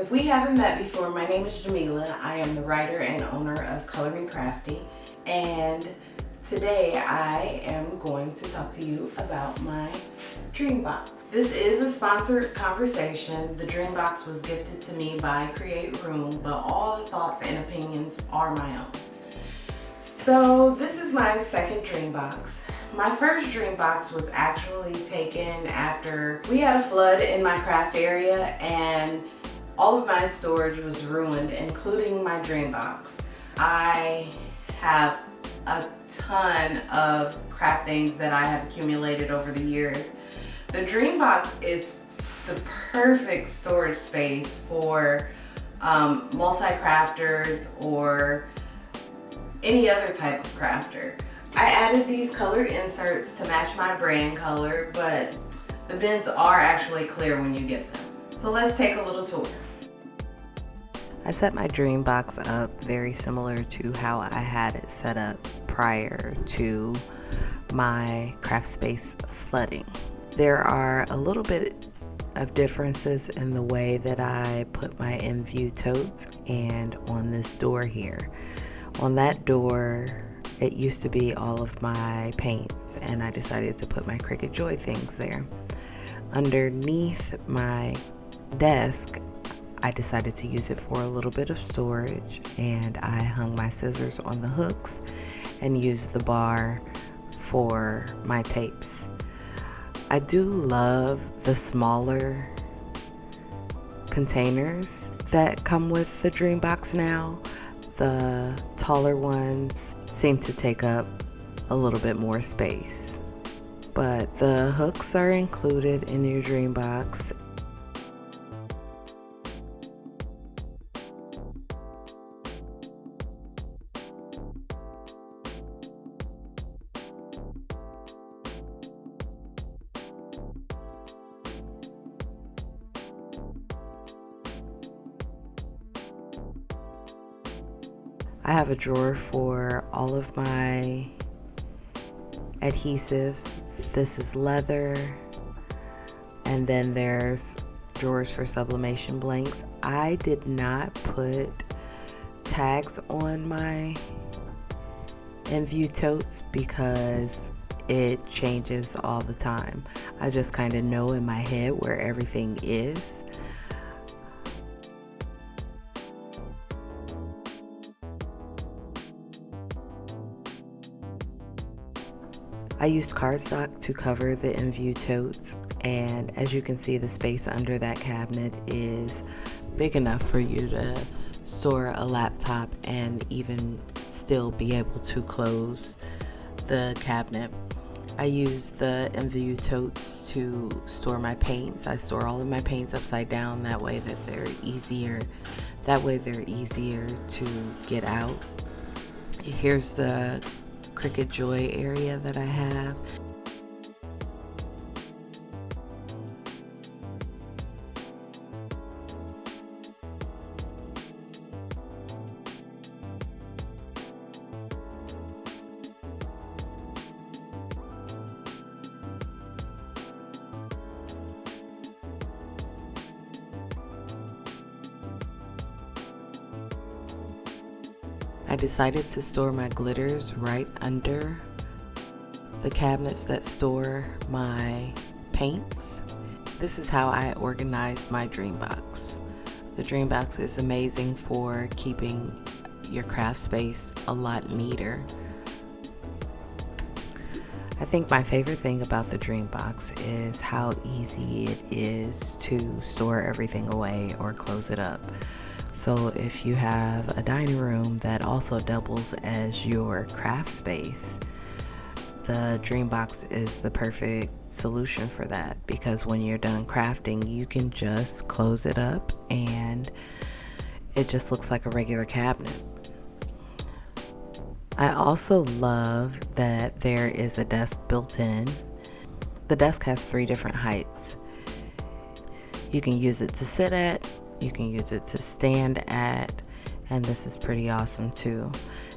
If we haven't met before, my name is Jamila. I am the writer and owner of Color Me Crafty, and today I am going to talk to you about my Dreambox. This is a sponsored conversation. The Dreambox was gifted to me by Create Room, but all the thoughts and opinions are my own. So this is my second Dreambox. My first Dreambox was actually taken after we had a flood in my craft area and all of my storage was ruined, including my Dreambox. I have a ton of craft things that I have accumulated over the years. The Dreambox is the perfect storage space for multi-crafters or any other type of crafter. I added these colored inserts to match my brand color, but the bins are actually clear when you get them. So let's take a little tour. I set my Dreambox up very similar to how I had it set up prior to my craft space flooding. There are a little bit of differences in the way that I put my in-view totes and on this door here. On that door, it used to be all of my paints, and I decided to put my Cricut Joy things there. Underneath my desk, I decided to use it for a little bit of storage, and I hung my scissors on the hooks and used the bar for my tapes. I do love the smaller containers that come with the Dreambox now. The taller ones seem to take up a little bit more space, but the hooks are included in your Dreambox. I have a drawer for all of my adhesives. This is leather, and then there's drawers for sublimation blanks. I did not put tags on my in-view totes because it changes all the time. I just kind of know in my head where everything is. I used cardstock to cover the in-view totes, and as you can see, the space under that cabinet is big enough for you to store a laptop and even still be able to close the cabinet. I use the in-view totes to store my paints. I store all of my paints upside down, that way they're easier to get out. Here's the Cricut Joy area that I have. I decided to store my glitters right under the cabinets that store my paints. This is how I organized my Dreambox. The Dreambox is amazing for keeping your craft space a lot neater. I think my favorite thing about the Dreambox is how easy it is to store everything away or close it up. So if you have a dining room that also doubles as your craft space, the Dreambox is the perfect solution for that, because when you're done crafting, you can just close it up and it just looks like a regular cabinet. I also love that there is a desk built in. The desk has 3 different heights. You can use it to sit at, you can use it to stand at, and this is pretty awesome too.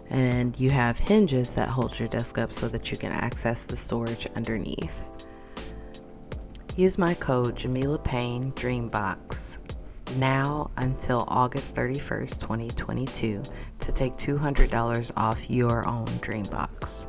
And you have hinges that hold your desk up so that you can access the storage underneath. Use my code Jamila Payne Dreambox now until August 31st, 2022 to take $200 off your own Dreambox.